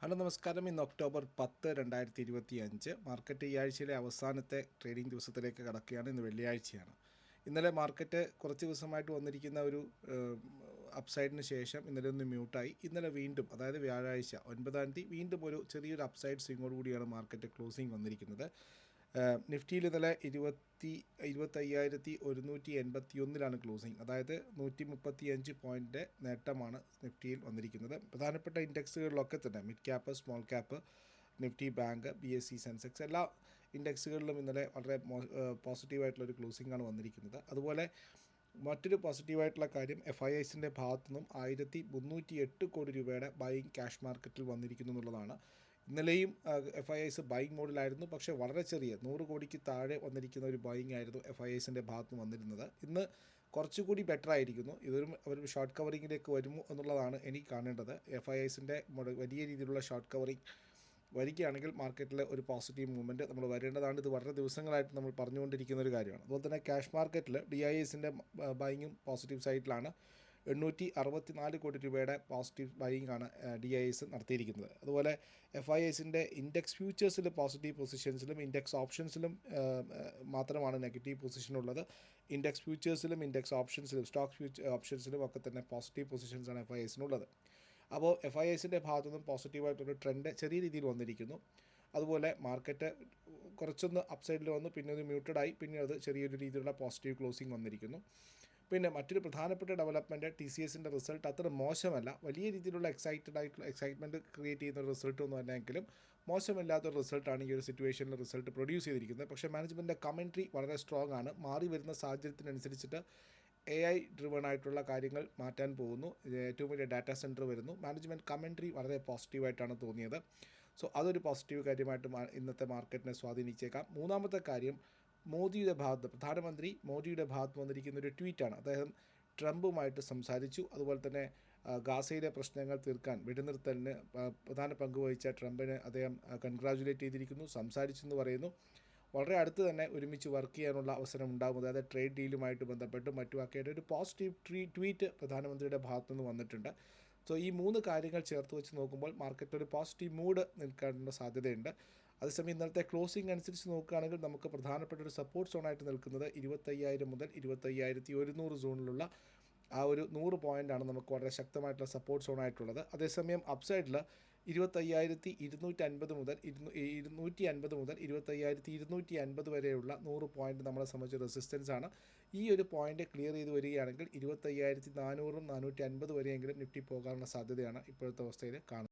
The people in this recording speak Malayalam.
ഹലോ നമസ്കാരം. ഇന്ന് ഒക്ടോബർ 10, 2025 മാർക്കറ്റ് ഈ ആഴ്ചയിലെ അവസാനത്തെ ട്രേഡിംഗ് ദിവസത്തിലേക്ക് കടക്കുകയാണ്. ഇന്ന് വെള്ളിയാഴ്ചയാണ്. ഇന്നലെ മാർക്കറ്റ് കുറച്ച് ദിവസമായിട്ട് വന്നിരിക്കുന്ന ഒരു അപ്സൈഡിന് ശേഷം ഇന്നലെ ഒന്ന് മ്യൂട്ടായി. ഇന്നലെ വീണ്ടും, അതായത് വ്യാഴാഴ്ച 9-ാം തീയതി വീണ്ടും ഒരു ചെറിയൊരു അപ്സൈഡ് സ്വിങ്ങോട് കൂടിയാണ് മാർക്കറ്റ് ക്ലോസിംഗ് വന്നിരിക്കുന്നത്. നിഫ്റ്റിയിൽ ഇന്നലെ 25,181 ക്ലോസിംഗ്, അതായത് 135 പോയിൻ്റ് നേട്ടമാണ് നിഫ്റ്റിയിൽ വന്നിരിക്കുന്നത്. പ്രധാനപ്പെട്ട ഇൻഡെക്സുകളിലൊക്കെ തന്നെ mid cap, small cap, Nifty bank, BSE, Sensex എല്ലാ ഇൻഡെക്സുകളിലും ഇന്നലെ വളരെ പോസിറ്റീവായിട്ടുള്ളൊരു ക്ലോസിംഗ് ആണ് വന്നിരിക്കുന്നത്. അതുപോലെ മറ്റൊരു പോസിറ്റീവായിട്ടുള്ള കാര്യം FIIസിൻ്റെ ഭാഗത്തു നിന്നും 1,308 കോടി രൂപയുടെ ബൈയിങ് ക്യാഷ് മാർക്കറ്റിൽ വന്നിരിക്കുന്നു എന്നുള്ളതാണ്. ഇന്നലെയും FIIs ബൈയിങ് മോഡിലായിരുന്നു, പക്ഷേ വളരെ ചെറിയ 100 കോടിക്ക് താഴെ വന്നിരിക്കുന്ന ഒരു ബൈയിങ് ആയിരുന്നു FIIസിൻ്റെ ഭാഗത്ത് നിന്ന് വന്നിരുന്നത്. ഇന്ന് കുറച്ചുകൂടി ബെറ്റർ ആയിരിക്കുന്നു. ഒരു ഷോർട്ട് കവറിങ്ങിലേക്ക് വരുമോ എന്നുള്ളതാണ് എനിക്ക് കാണേണ്ടത്. FIIസിൻ്റെ വലിയ രീതിയിലുള്ള ഷോർട്ട് കവറിങ് വരികയാണെങ്കിൽ മാർക്കറ്റിൽ ഒരു പോസിറ്റീവ് മൂവ്മെൻറ്റ് നമ്മൾ വരേണ്ടതാണ്. ഇത് വളരെ ദിവസങ്ങളായിട്ട് നമ്മൾ പറഞ്ഞുകൊണ്ടിരിക്കുന്ന ഒരു കാര്യമാണ്. അതുപോലെ തന്നെ ക്യാഷ് മാർക്കറ്റിൽ DISൻ്റെ ബൈയിങ്ങും പോസിറ്റീവ് സൈഡിലാണ്. 864 കോടി രൂപയുടെ പോസിറ്റീവ് ബൈയിങ് ആണ് DIS നടത്തിയിരിക്കുന്നത്. അതുപോലെ FIIസിൻ്റെ ഇൻഡെക്സ് ഫ്യൂച്ചേഴ്സിൽ പോസിറ്റീവ് പൊസിഷൻസിലും ഇൻഡെക്സ് ഓപ്ഷൻസിലും മാത്രമാണ് നെഗറ്റീവ് പൊസിഷനുള്ളത്. ഇൻഡെക്സ് ഫ്യൂച്ചേഴ്സിലും ഇൻഡെക്സ് ഓപ്ഷൻസിലും സ്റ്റോക്ക് ഓപ്ഷൻസിലും ഒക്കെ തന്നെ പോസിറ്റീവ് പൊസിഷൻസാണ് FIIസിനുള്ളത്. അപ്പോൾ FIIസിൻ്റെ ഭാഗത്തു നിന്നും പോസിറ്റീവായിട്ടൊരു ട്രെൻഡ് ചെറിയ രീതിയിൽ വന്നിരിക്കുന്നു. അതുപോലെ മാർക്കറ്റ് കുറച്ചൊന്ന് അപ്സൈഡിൽ വന്നു, പിന്നെ അത് മ്യൂട്ടഡായി, പിന്നെ അത് ചെറിയൊരു രീതിയിലുള്ള പോസിറ്റീവ് ക്ലോസിംഗ് വന്നിരിക്കുന്നു. പിന്നെ മറ്റൊരു പ്രധാനപ്പെട്ട ഡെവലപ്മെൻറ്റ്, TCSൻ്റെ റിസൾട്ട് അത്ര മോശമല്ല. വലിയ രീതിയിലുള്ള എക്സൈറ്റ്മെൻറ്റ് ക്രിയേറ്റ് ചെയ്യുന്ന ഒരു റിസൾട്ട് ഒന്നും അല്ലെങ്കിലും മോശമില്ലാത്തൊരു റിസൾട്ടാണ് ഈ ഒരു സിറ്റുവേഷനിൽ റിസൾട്ട് പ്രൊഡ്യൂസ് ചെയ്തിരിക്കുന്നത്. പക്ഷേ മാനേജ്മെൻറ്റിൻ്റെ കമൻട്രി വളരെ സ്ട്രോങ് ആണ്. മാറി വരുന്ന സാഹചര്യത്തിനനുസരിച്ചിട്ട് AI ഡ്രിവൺ ആയിട്ടുള്ള കാര്യങ്ങൾ മാറ്റാൻ പോകുന്നു. ഏറ്റവും വലിയ ഡാറ്റാ സെൻറ്റർ വരുന്നു. മാനേജ്മെൻറ്റ് കമൻട്രി വളരെ പോസിറ്റീവായിട്ടാണ് തോന്നിയത്. സോ അതൊരു പോസിറ്റീവ് കാര്യമായിട്ട് ഇന്നത്തെ മാർക്കറ്റിനെ സ്വാധീനിച്ചേക്കാം. മൂന്നാമത്തെ കാര്യം, പ്രധാനമന്ത്രി മോദിയുടെ ഭാഗത്ത് വന്നിരിക്കുന്ന ഒരു ട്വീറ്റാണ്. അദ്ദേഹം ട്രംപുമായിട്ട് സംസാരിച്ചു. അതുപോലെ തന്നെ ഗാസയിലെ പ്രശ്നങ്ങൾ തീർക്കാൻ വെടിനിർത്തലിന് പ്രധാന പങ്ക് വഹിച്ച ട്രംപിനെ അദ്ദേഹം കൺഗ്രാജുലേറ്റ് ചെയ്തിരിക്കുന്നു, സംസാരിച്ചു എന്ന് പറയുന്നു. വളരെ അടുത്ത് തന്നെ ഒരുമിച്ച് വർക്ക് ചെയ്യാനുള്ള അവസരം ഉണ്ടാകും. അതായത് ട്രേഡ് ഡീലുമായിട്ട് ബന്ധപ്പെട്ട് മറ്റുമൊക്കെയായിട്ട് ഒരു പോസിറ്റീവ് ട്വീറ്റ് പ്രധാനമന്ത്രിയുടെ ഭാഗത്തു നിന്ന് വന്നിട്ടുണ്ട്. സോ ഈ 3 കാര്യങ്ങൾ ചേർത്ത് വെച്ച് നോക്കുമ്പോൾ മാർക്കറ്റ് ഒരു പോസിറ്റീവ് മൂഡ് നിൽക്കാനുള്ള സാധ്യതയുണ്ട്. അതേസമയം ഇന്നലത്തെ ക്ലോസിംഗ് അനുസരിച്ച് നോക്കുകയാണെങ്കിൽ നമുക്ക് പ്രധാനപ്പെട്ട ഒരു സപ്പോർട്ട് സോണായിട്ട് നിൽക്കുന്നത് 25,000 മുതൽ 25,100 സോണിലുള്ള ആ ഒരു 100 പോയിൻ്റാണ് നമുക്ക് വളരെ ശക്തമായിട്ടുള്ള സപ്പോർട്ട് സോണായിട്ടുള്ളത്. അതേസമയം അപ്സൈഡിൽ 25,250 മുതൽ 250 മുതൽ 25,250 വരെയുള്ള 100 പോയിൻ്റ് നമ്മളെ സംബന്ധിച്ച് റെസിസ്റ്റൻസ് ആണ്. ഈ ഒരു പോയിൻ്റ് ക്ലിയർ ചെയ്ത് വരികയാണെങ്കിൽ 25,400-450 വരെയെങ്കിലും നിഫ്റ്റി പോകാനുള്ള സാധ്യതയാണ് ഇപ്പോഴത്തെ അവസ്ഥയിൽ കാണുന്നത്.